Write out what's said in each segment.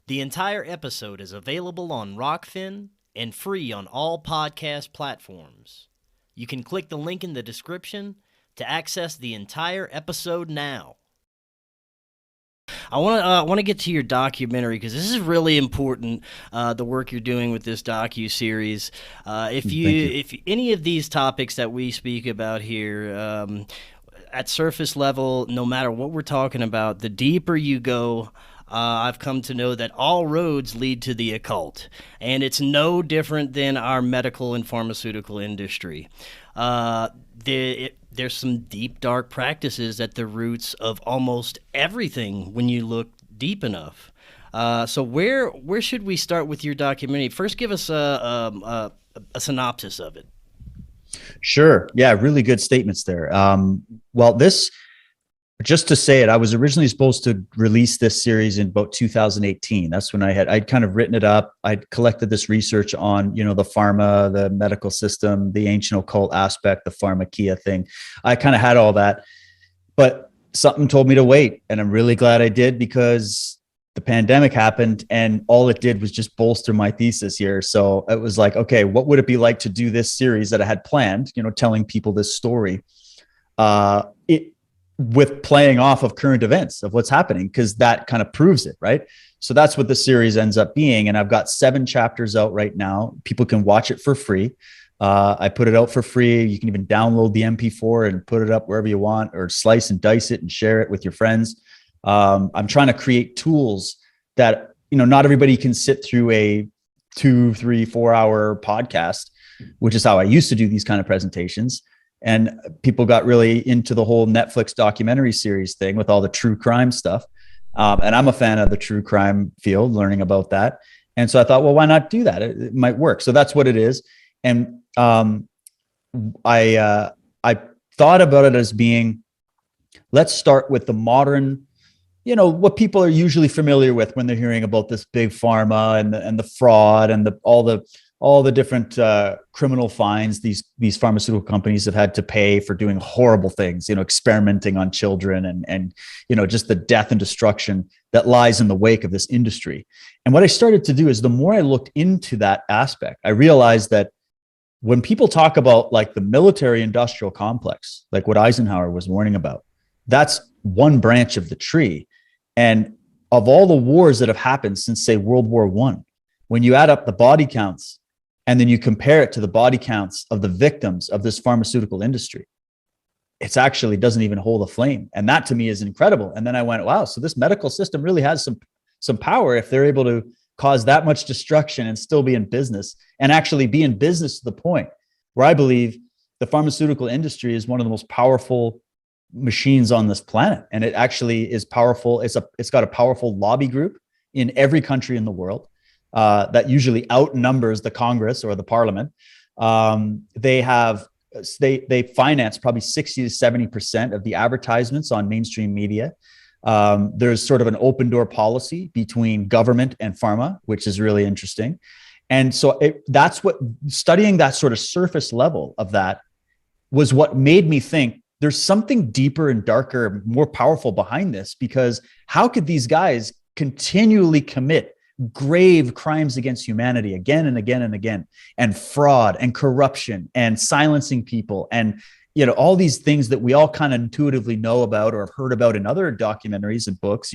The entire episode is available on Rockfin and free on all podcast platforms. You can click the link in the description to access the entire episode now. I want to get to your documentary because this is really important. The work you're doing with this docu-series. Thank you. If any of these topics that we speak about here, at surface level, no matter what we're talking about, the deeper you go, I've come to know that all roads lead to the occult, and it's no different than our medical and pharmaceutical industry. There's some deep, dark practices at the roots of almost everything when you look deep enough. So where should we start with your documentary? First, give us a synopsis of it. Sure. Yeah, really good statements there. Just to say it, I was originally supposed to release this series in about 2018. That's when I'd kind of written it up. I'd collected this research on, the pharma, the medical system, the ancient occult aspect, the pharmakia thing. I kind of had all that, but something told me to wait. And I'm really glad I did, because the pandemic happened and all it did was just bolster my thesis here. So it was like, okay, what would it be like to do this series that I had planned, telling people this story? With playing off of current events of what's happening, because that kind of proves it, right? So that's what the series ends up being. And I've got 7 chapters out right now. People can watch it for free. I put it out for free. You can even download the MP4 and put it up wherever you want, or slice and dice it and share it with your friends. I'm trying to create tools that, not everybody can sit through a 2, 3, 4 hour podcast, which is how I used to do these kind of presentations. And people got really into the whole Netflix documentary series thing with all the true crime stuff. And I'm a fan of the true crime field, learning about that. And so I thought, well, why not do that? It might work. So that's what it is. And I thought about it as being, let's start with the modern, what people are usually familiar with when they're hearing about this big pharma and the fraud and all the different criminal fines these pharmaceutical companies have had to pay for doing horrible things, experimenting on children and just the death and destruction that lies in the wake of this industry. And what I started to do is, the more I looked into that aspect, I realized that when people talk about like the military industrial complex, like what Eisenhower was warning about, that's one branch of the tree. And of all the wars that have happened since, say, World War I, when you add up the body counts and then you compare it to the body counts of the victims of this pharmaceutical industry, it's actually doesn't even hold a flame. And that to me is incredible. And then I went, wow, so this medical system really has some power if they're able to cause that much destruction and still be in business, and actually be in business to the point where I believe the pharmaceutical industry is one of the most powerful machines on this planet. And it actually is powerful. It's got a powerful lobby group in every country in the world. That usually outnumbers the Congress or the Parliament. They finance probably 60 to 70% of the advertisements on mainstream media. There's sort of an open door policy between government and pharma, which is really interesting. And so that's what studying that sort of surface level of that was what made me think there's something deeper and darker, more powerful behind this, because how could these guys continually commit grave crimes against humanity again and again and again, and fraud and corruption and silencing people, and all these things that we all kind of intuitively know about or have heard about in other documentaries and books.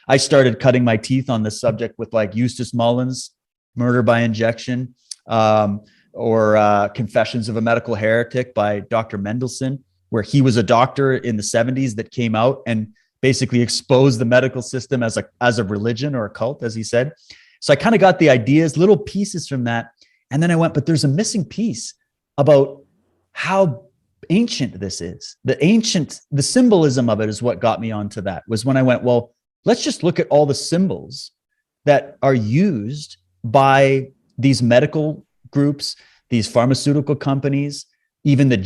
I started cutting my teeth on this subject with like Eustace Mullins' Murder by Injection, or Confessions of a Medical Heretic by Dr. Mendelsohn, where he was a doctor in the 70s that came out and basically exposed the medical system as a religion or a cult, as he said. So I kind of got the ideas, little pieces from that. And then I went, but there's a missing piece about how ancient this is. The symbolism of it is what got me onto that, was when I went, well, let's just look at all the symbols that are used by these medical groups, these pharmaceutical companies, even the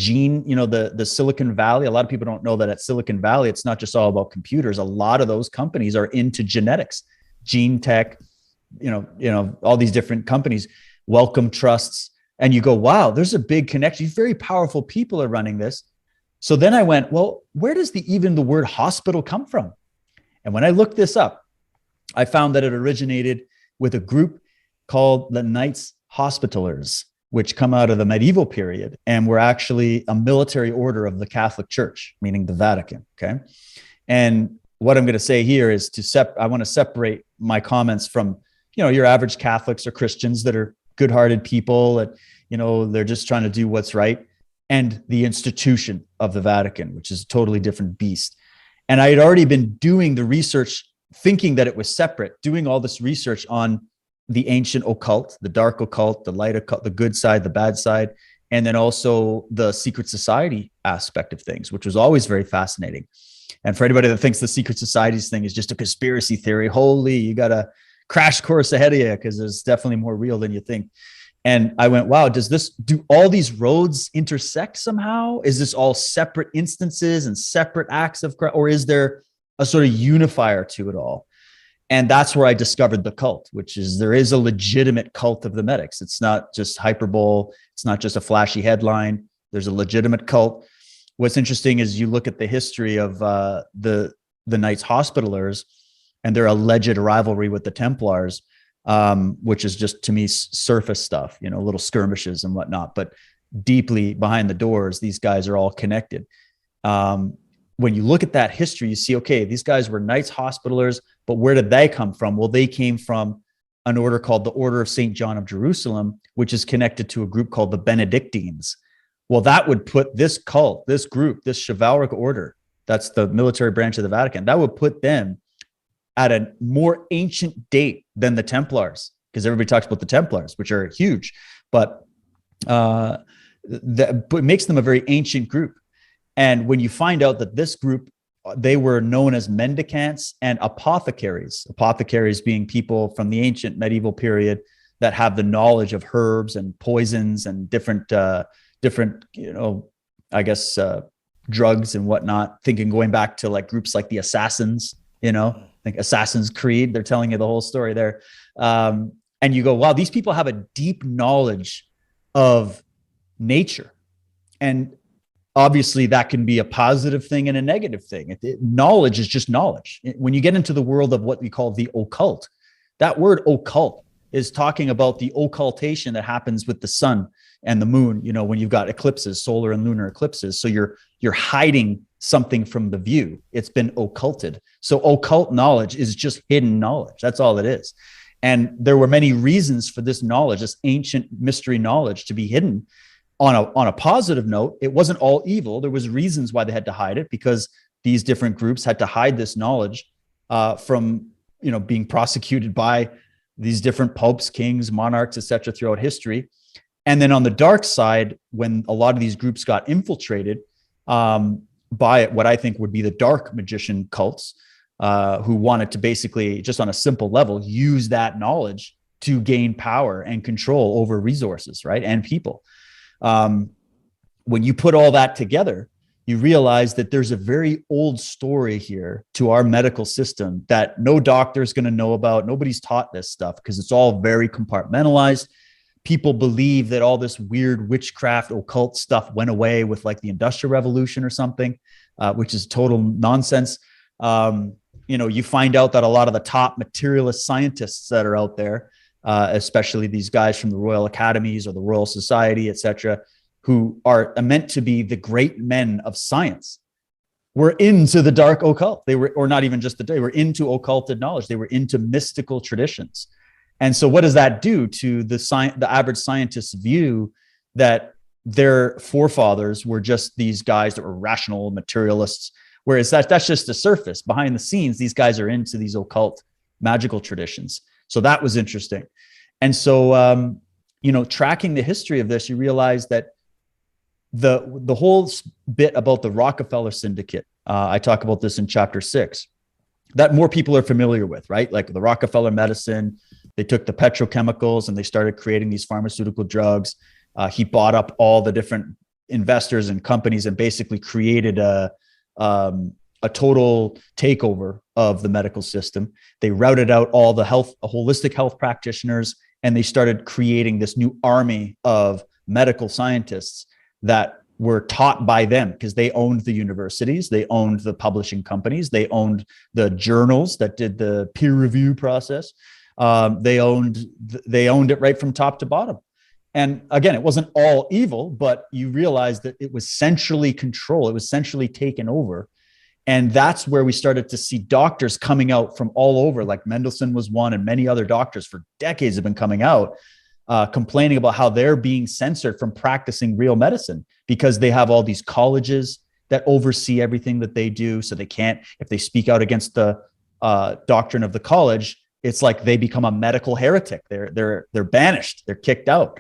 the Silicon Valley. A lot of people don't know that at Silicon Valley, it's not just all about computers. A lot of those companies are into genetics, gene tech, all these different companies, Wellcome Trusts. And you go, wow, there's a big connection. Very powerful people are running this. So then I went, well, where does even the word hospital come from? And when I looked this up, I found that it originated with a group called the Knights Hospitallers, which come out of the medieval period and were actually a military order of the Catholic Church, meaning the Vatican. Okay. And what I'm going to say here is I want to separate my comments from, your average Catholics or Christians that are good-hearted people that, they're just trying to do what's right, and the institution of the Vatican, which is a totally different beast. And I had already been doing the research, thinking that it was separate, doing all this research on the ancient occult, the dark occult, the light occult, the good side, the bad side, and then also the secret society aspect of things, which was always very fascinating. And for anybody that thinks the secret societies thing is just a conspiracy theory, holy, you got a crash course ahead of you, because it's definitely more real than you think. And I went, wow, do all these roads intersect somehow? Is this all separate instances and separate acts of crime, or is there a sort of unifier to it all? And that's where I discovered the cult, which is there is a legitimate cult of the medics. It's not just hyperbole. It's not just a flashy headline. There's a legitimate cult. What's interesting is you look at the history of the Knights Hospitallers and their alleged rivalry with the Templars, which is just, to me, surface stuff, little skirmishes and whatnot. But deeply behind the doors, these guys are all connected. When you look at that history, you see, okay, these guys were Knights Hospitallers, but where did they come from? Well, they came from an order called the Order of St. John of Jerusalem, which is connected to a group called the Benedictines. Well, that would put this cult, this group, this chivalric order, that's the military branch of the Vatican, that would put them at a more ancient date than the Templars, because everybody talks about the Templars, which are huge, but it makes them a very ancient group. And when you find out that this group, they were known as mendicants and apothecaries being people from the ancient medieval period that have the knowledge of herbs and poisons and different, drugs and whatnot, going back to like groups like the Assassins, like Assassin's Creed, they're telling you the whole story there. And you go, wow, these people have a deep knowledge of nature. And obviously that can be a positive thing and a negative thing. Knowledge is just knowledge. When you get into the world of what we call the occult, that word occult is talking about the occultation that happens with the sun and the moon, when you've got eclipses, solar and lunar eclipses. So you're hiding something from the view. It's been occulted. So occult knowledge is just hidden knowledge. That's all it is. And there were many reasons for this knowledge, this ancient mystery knowledge, to be hidden. On a positive note, it wasn't all evil. There was reasons why they had to hide it, because these different groups had to hide this knowledge from being prosecuted by these different popes, kings, monarchs, etc. throughout history. And then on the dark side, when a lot of these groups got infiltrated by what I think would be the dark magician cults, who wanted to basically, just on a simple level, use that knowledge to gain power and control over resources, right, and people. When you put all that together, you realize that there's a very old story here to our medical system that no doctor is going to know about. Nobody's taught this stuff because it's all very compartmentalized. People believe that all this weird witchcraft, occult stuff went away with like the Industrial Revolution or something, which is total nonsense. You find out that a lot of the top materialist scientists that are out there, especially these guys from the Royal Academies or the Royal Society, etc., who are meant to be the great men of science, were into the dark occult. They were, or not even just they were into occulted knowledge. They were into mystical traditions. And so what does that do to the average scientist's view that their forefathers were just these guys that were rational materialists? Whereas that's just the surface. Behind the scenes, these guys are into these occult magical traditions. So that was interesting. And so, tracking the history of this, you realize that the whole bit about the Rockefeller Syndicate, I talk about this in chapter 6, that more people are familiar with, right? Like the Rockefeller medicine, they took the petrochemicals and they started creating these pharmaceutical drugs. He bought up all the different investors and companies and basically created a total takeover of the medical system. They routed out all the holistic health practitioners, and they started creating this new army of medical scientists that were taught by them because they owned the universities, they owned the publishing companies, they owned the journals that did the peer review process. They owned it right from top to bottom. And again, it wasn't all evil, but you realize that it was centrally controlled. It was centrally taken over. And that's where we started to see doctors coming out from all over, like Mendelssohn was one, and many other doctors for decades have been coming out, complaining about how they're being censored from practicing real medicine because they have all these colleges that oversee everything that they do. So they can't, if they speak out against the doctrine of the college, it's like they become a medical heretic. They're banished. They're kicked out.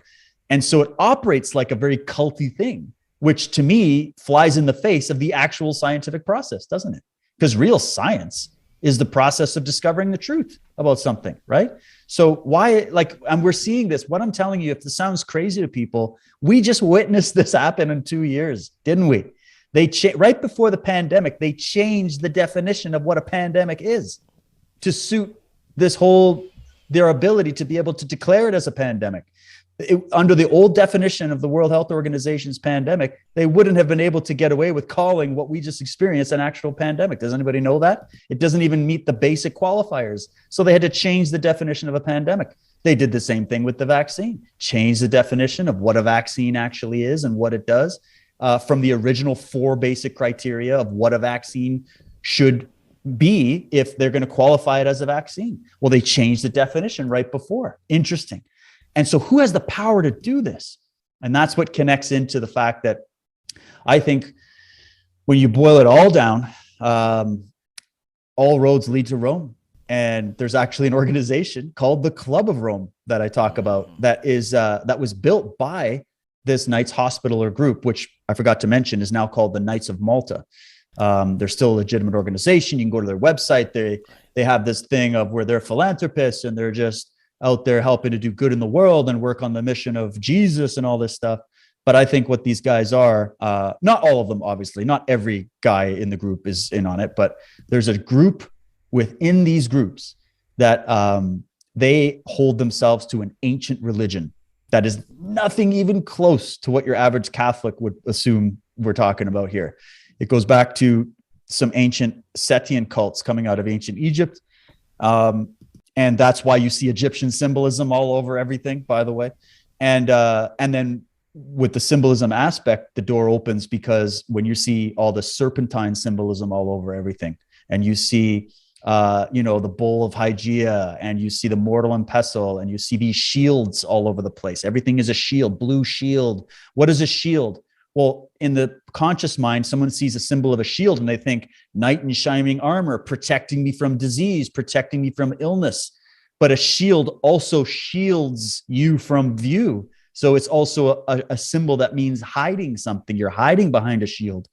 And so it operates like a very culty thing, which to me flies in the face of the actual scientific process, doesn't it? Because real science is the process of discovering the truth about something, right? So why, and we're seeing this, what I'm telling you, if this sounds crazy to people, we just witnessed this happen in 2 years, didn't we? Right before the pandemic, they changed the definition of what a pandemic is to suit their ability to be able to declare it as a pandemic. Under the old definition of the World Health Organization's pandemic, they wouldn't have been able to get away with calling what we just experienced an actual pandemic. Does anybody know that? It doesn't even meet the basic qualifiers. So they had to change the definition of a pandemic. They did the same thing with the vaccine, change the definition of what a vaccine actually is and what it does from the original 4 basic criteria of what a vaccine should be if they're going to qualify it as a vaccine. Well, they changed the definition right before. Interesting. And so who has the power to do this? And that's what connects into the fact that I think when you boil it all down, all roads lead to Rome. And there's actually an organization called the Club of Rome that I talk about that was built by this Knights Hospitaller group, which I forgot to mention is now called the Knights of Malta. They're still a legitimate organization. You can go to their website. They have this thing of where they're philanthropists and they're just out there helping to do good in the world and work on the mission of Jesus and all this stuff. But I think what these guys are, not all of them, obviously, not every guy in the group is in on it, but there's a group within these groups that they hold themselves to an ancient religion that is nothing even close to what your average Catholic would assume we're talking about here. It goes back to some ancient Setian cults coming out of ancient Egypt. And that's why you see Egyptian symbolism all over everything, by the way. And then with the symbolism aspect, the door opens because when you see all the serpentine symbolism all over everything, and you see, the bowl of Hygeia, and you see the mortal and pestle, and you see these shields all over the place. Everything is a shield, blue shield. What is a shield? Well, in the conscious mind, someone sees a symbol of a shield and they think knight in shining armor, protecting me from disease, protecting me from illness. But a shield also shields you from view. So it's also a symbol that means hiding something. You're hiding behind a shield.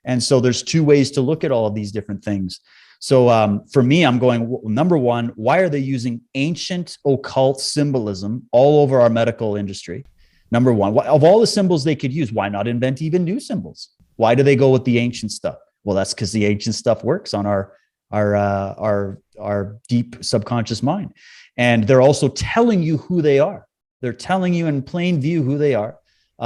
And so there's 2 ways to look at all of these different things. So for me, I'm going, number one, why are they using ancient occult symbolism all over our medical industry? Number one, of all the symbols they could use, why not invent even new symbols? Why do they go with the ancient stuff? Well, that's because the ancient stuff works on our deep subconscious mind. And they're also telling you who they are. They're telling you in plain view who they are.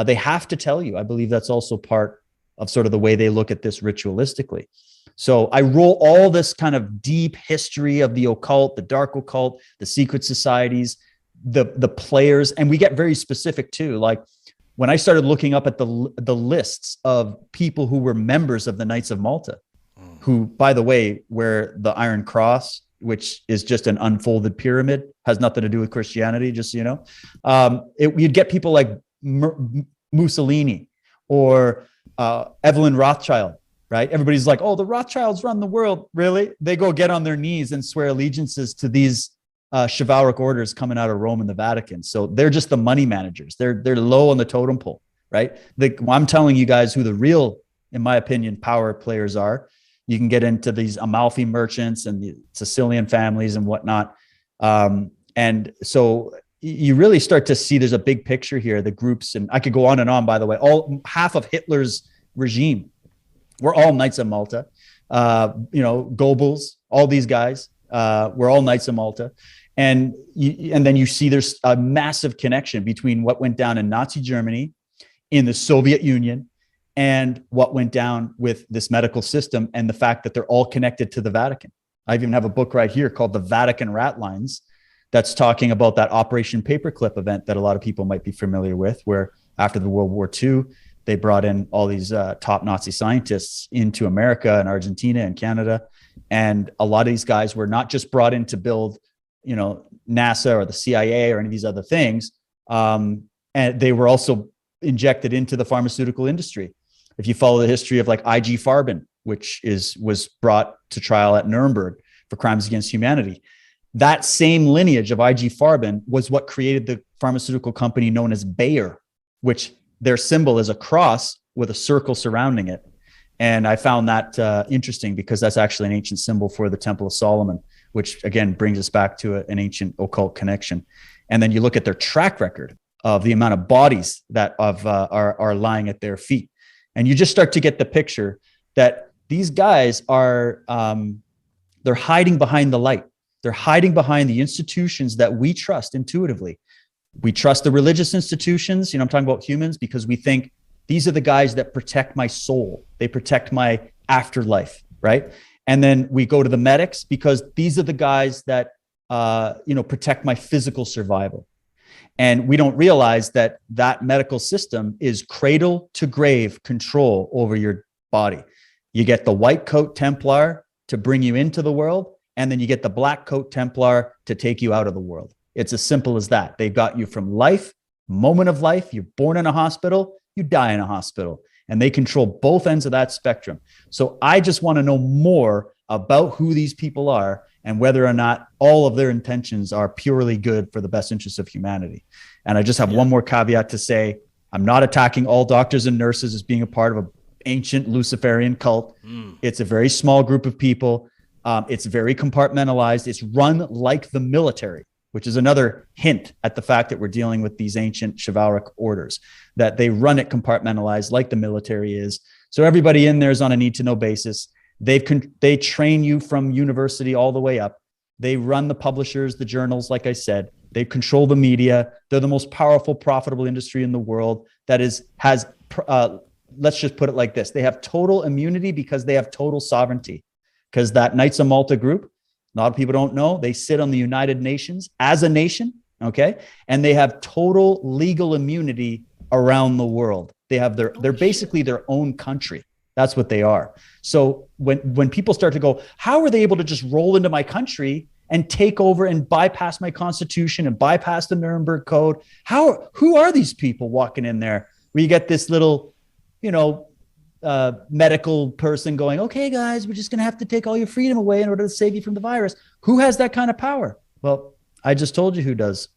They have to tell you. I believe that's also part of sort of the way they look at this ritualistically. So I roll all this kind of deep history of the occult, the dark occult, the secret societies, the players, and we get very specific too. Like when I started looking up at the lists of people who were members of the Knights of Malta, who, by the way, wear the Iron Cross, which is just an unfolded pyramid, has nothing to do with Christianity, just so you know. You'd get people like Mussolini or Evelyn Rothschild, right? Everybody's like, oh, the Rothschilds run the world. Really? They go get on their knees and swear allegiances to these chivalric orders coming out of Rome and the Vatican. So they're just the money managers. They're low on the totem pole, right? I'm telling you guys who the real, in my opinion, power players are. You can get into these Amalfi merchants and the Sicilian families and whatnot. And so you really start to see there's a big picture here, the groups, and I could go on and on, by the way, half of Hitler's regime were all Knights of Malta, Goebbels, all these guys were all Knights of Malta. And then you see there's a massive connection between what went down in Nazi Germany, in the Soviet Union, and what went down with this medical system and the fact that they're all connected to the Vatican. I even have a book right here called The Vatican Rat Lines that's talking about that Operation Paperclip event that a lot of people might be familiar with, where after the World War II, they brought in all these top Nazi scientists into America and Argentina and Canada. And a lot of these guys were not just brought in to build, NASA or the CIA or any of these other things. And they were also injected into the pharmaceutical industry. If you follow the history of like IG Farben, which was brought to trial at Nuremberg for crimes against humanity, that same lineage of IG Farben was what created the pharmaceutical company known as Bayer, which their symbol is a cross with a circle surrounding it. And I found that interesting because that's actually an ancient symbol for the Temple of Solomon, which again brings us back to an ancient occult connection. And then you look at their track record of the amount of bodies that are lying at their feet. And you just start to get the picture that these guys are, they're hiding behind the light. They're hiding behind the institutions that we trust intuitively. We trust the religious institutions. I'm talking about humans because we think these are the guys that protect my soul. They protect my afterlife, right? And then we go to the medics because these are the guys that, protect my physical survival. And we don't realize that medical system is cradle to grave control over your body. You get the white coat Templar to bring you into the world, and then you get the black coat Templar to take you out of the world. It's as simple as that. They've got you from life, moment of life. You're born in a hospital, you die in a hospital, and they control both ends of that spectrum. So I just want to know more about who these people are and whether or not all of their intentions are purely good for the best interests of humanity. And I just have one more caveat to say, I'm not attacking all doctors and nurses as being a part of an ancient Luciferian cult. It's a very small group of people. It's very compartmentalized. It's run like the military, which is another hint at the fact that we're dealing with these ancient chivalric orders, that they run it compartmentalized like the military is. So everybody in there is on a need-to-know basis. They train you from university all the way up. They run the publishers, the journals, like I said. They control the media. They're the most powerful, profitable industry in the world that has, let's just put it like this. They have total immunity because they have total sovereignty. Because that Knights of Malta group, a lot of people don't know, they sit on the United Nations as a nation, okay? And they have total legal immunity around the world. They're basically their own country. That's what they are. So when people start to go, how are they able to just roll into my country and take over and bypass my constitution and bypass the Nuremberg Code? Who are these people walking in there? Where you get this little, medical person going, okay, guys, we're just going to have to take all your freedom away in order to save you from the virus. Who has that kind of power? Well, I just told you who does.